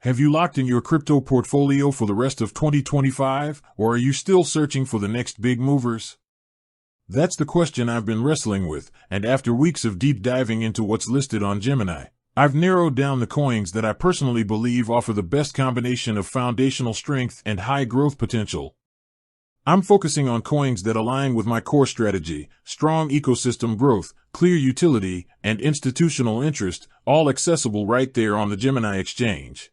Have you locked in your crypto portfolio for the rest of 2025, or are you still searching for the next big movers? That's the question I've been wrestling with, and after weeks of deep diving into what's listed on Gemini, I've narrowed down the coins that I personally believe offer the best combination of foundational strength and high growth potential. I'm focusing on coins that align with my core strategy: strong ecosystem growth, clear utility, and institutional interest, all accessible right there on the Gemini exchange.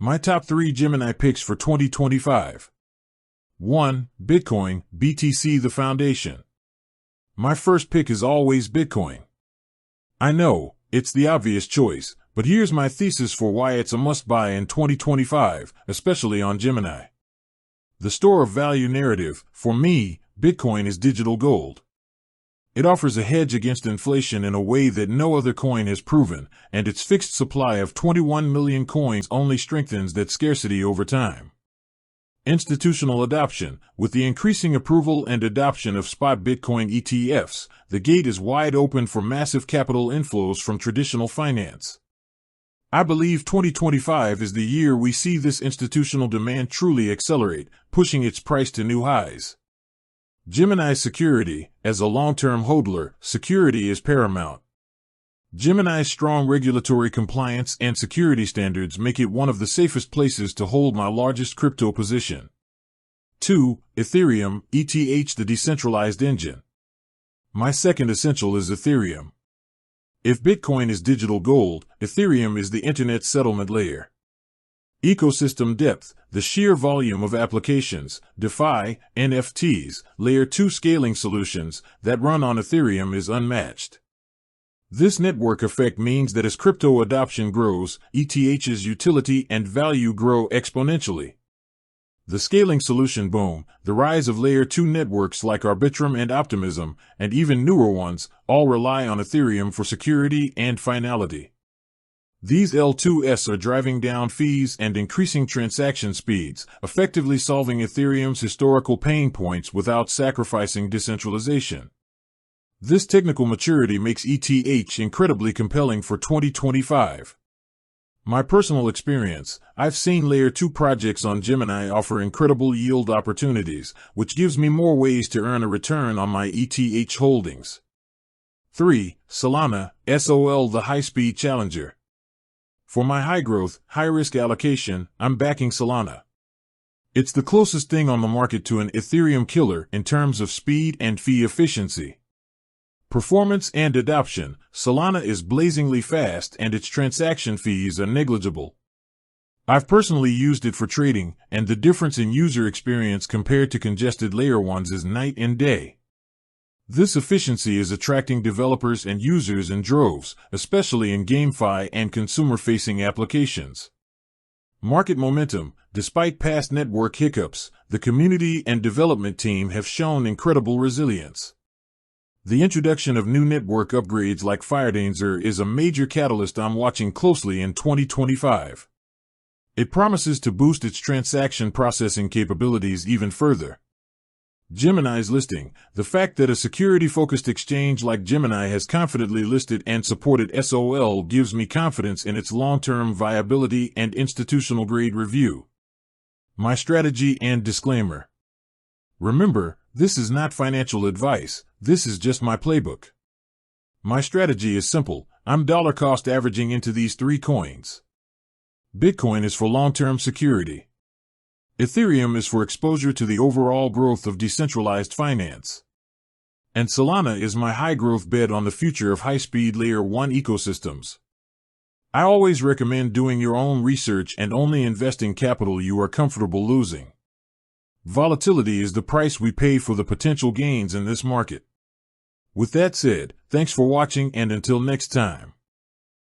My top 3 Gemini picks for 2025. 1. Bitcoin, BTC, the foundation. My first pick is always Bitcoin. I know, it's the obvious choice, but here's my thesis for why it's a must-buy in 2025, especially on Gemini. The store of value narrative: for me, Bitcoin is digital gold. It offers a hedge against inflation in a way that no other coin has proven, and its fixed supply of 21 million coins only strengthens that scarcity over time. Institutional adoption: with the increasing approval and adoption of spot Bitcoin ETFs, the gate is wide open for massive capital inflows from traditional finance. I believe 2025 is the year we see this institutional demand truly accelerate, pushing its price to new highs. Gemini's security: as a long-term hodler, security is paramount. Gemini's strong regulatory compliance and security standards make it one of the safest places to hold my largest crypto position. 2. Ethereum, ETH, the decentralized engine. My second essential is Ethereum. If Bitcoin is digital gold, Ethereum is the internet settlement layer. Ecosystem depth: the sheer volume of applications, DeFi, NFTs, Layer 2 scaling solutions that run on Ethereum is unmatched. This network effect means that as crypto adoption grows, ETH's utility and value grow exponentially. The scaling solution boom: the rise of Layer 2 networks like Arbitrum and Optimism, and even newer ones, all rely on Ethereum for security and finality. These L2s are driving down fees and increasing transaction speeds, effectively solving Ethereum's historical pain points without sacrificing decentralization. This technical maturity makes ETH incredibly compelling for 2025. My personal experience: I've seen Layer 2 projects on Gemini offer incredible yield opportunities, which gives me more ways to earn a return on my ETH holdings. 3. Solana, SOL, the high-speed challenger. For my high-growth, high-risk allocation, I'm backing Solana. It's the closest thing on the market to an Ethereum killer in terms of speed and fee efficiency. Performance and adoption: Solana is blazingly fast and its transaction fees are negligible. I've personally used it for trading, and the difference in user experience compared to congested Layer 1s is night and day. This efficiency is attracting developers and users in droves, especially in GameFi and consumer-facing applications. Market momentum: despite past network hiccups, the community and development team have shown incredible resilience. The introduction of new network upgrades like Firedancer is a major catalyst I'm watching closely in 2025. It promises to boost its transaction processing capabilities even further. Gemini's listing: the fact that a security-focused exchange like Gemini has confidently listed and supported SOL gives me confidence in its long-term viability and institutional-grade review. My strategy and disclaimer: remember, this is not financial advice, this is just my playbook. My strategy is simple: I'm dollar-cost averaging into these 3 coins. Bitcoin is for long-term security. Ethereum is for exposure to the overall growth of decentralized finance. And Solana is my high-growth bet on the future of high-speed Layer 1 ecosystems. I always recommend doing your own research and only investing capital you are comfortable losing. Volatility is the price we pay for the potential gains in this market. With that said, thanks for watching, and until next time.